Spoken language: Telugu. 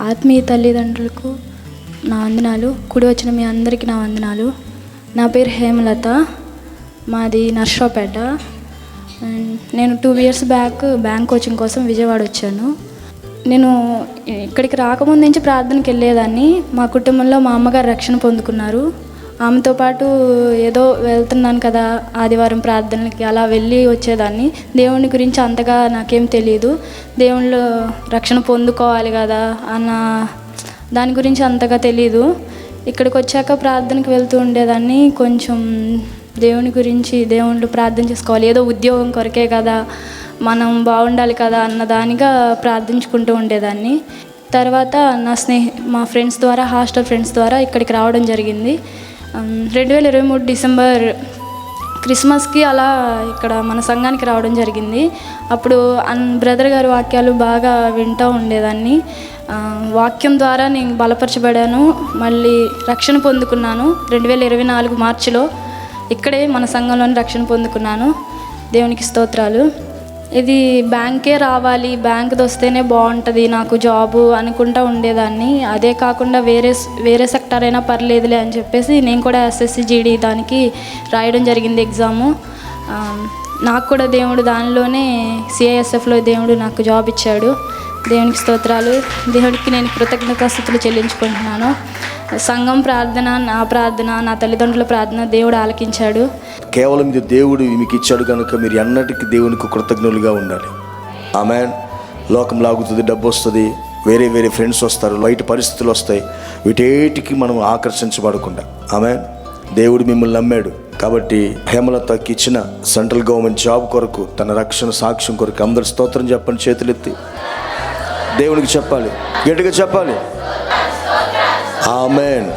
ఆత్మీయ తల్లిదండ్రులకు నా వందనాలు. కూడి వచ్చిన మీ అందరికీ నా వందనాలు. నా పేరు హేమలత, మాది నర్సరావుపేట. నేను 2 years బ్యాక్ బ్యాంక్ కోచింగ్ కోసం విజయవాడ వచ్చాను. నేను ఇక్కడికి రాకముందు నుంచి ప్రార్థనకి వెళ్ళేదాన్ని. మా కుటుంబంలో మా అమ్మగారు రక్షణ పొందుకున్నారు. ఆమెతో పాటు ఏదో వెళ్తున్నాను కదా ఆదివారం ప్రార్థనలకి అలా వెళ్ళి వచ్చేదాన్ని. దేవుని గురించి అంతగా నాకేం తెలియదు. దేవుళ్ళు రక్షణ పొందుకోవాలి కదా అన్న దాని గురించి అంతగా తెలీదు. ఇక్కడికి వచ్చాక ప్రార్థనకి వెళ్తూ ఉండేదాన్ని. కొంచెం దేవుని గురించి దేవుళ్ళు ప్రార్థన చేసుకోవాలి, ఏదో ఉద్యోగం కొరకే కదా, మనం బాగుండాలి కదా అన్న దానిగా ప్రార్థించుకుంటూ ఉండేదాన్ని. తర్వాత మా ఫ్రెండ్స్ ద్వారా, హాస్టల్ ఫ్రెండ్స్ ద్వారా ఇక్కడికి రావడం జరిగింది. 2023 డిసెంబర్ క్రిస్మస్కి అలా ఇక్కడ మన సంఘానికి రావడం జరిగింది. అప్పుడు బ్రదర్ గారి వాక్యాలు బాగా వింటూ ఉండేదాన్ని. వాక్యం ద్వారా నేను బలపరచబడాను, మళ్ళీ రక్షణ పొందుకున్నాను. 2024 మార్చిలో ఇక్కడే మన సంఘంలోని రక్షణ పొందుకున్నాను. దేవునికి స్తోత్రాలు. ఇది బ్యాంకే రావాలి, బ్యాంకుది వస్తేనే బాగుంటుంది నాకు జాబు అనుకుంటూ ఉండేదాన్ని. అదే కాకుండా వేరే సెక్టర్ అయినా పర్లేదులే అని చెప్పేసి నేను కూడా SSC GD దానికి రాయడం జరిగింది ఎగ్జాము. నాకు కూడా దేవుడు దానిలోనే CISFలో దేవుడు నాకు జాబ్ ఇచ్చాడు. దేవునికి స్తోత్రాలు. దేవుడికి నేను కృతజ్ఞతాస్తుతులు చెల్లించుకుంటున్నాను. సంఘం ప్రార్థన, నా ప్రార్థన, నా తల్లిదండ్రుల ప్రార్థన దేవుడు ఆలకించాడు. కేవలం ఇది దేవుడు మీకు ఇచ్చాడు కనుక మీరు ఎన్నటికీ దేవునికి కృతజ్ఞులుగా ఉండాలి. ఆమేన్. లోకం లాగుతుంది, డబ్బు వస్తుంది, వేరే ఫ్రెండ్స్ వస్తారు, బయట పరిస్థితులు వస్తాయి. వీటేటికి మనం ఆకర్షించబడకుండా ఆమేన్. దేవుడు మిమ్మల్ని నమ్మాడు కాబట్టి హేమలతకి ఇచ్చిన సెంట్రల్ గవర్నమెంట్ జాబ్ కొరకు, తన రక్షణ సాక్ష్యం కొరకు అందరు స్తోత్రం చెప్పండి. చేతులెత్తి దేవునికి చెప్పాలి, గట్టిగా చెప్పాలి. ఆమేన్.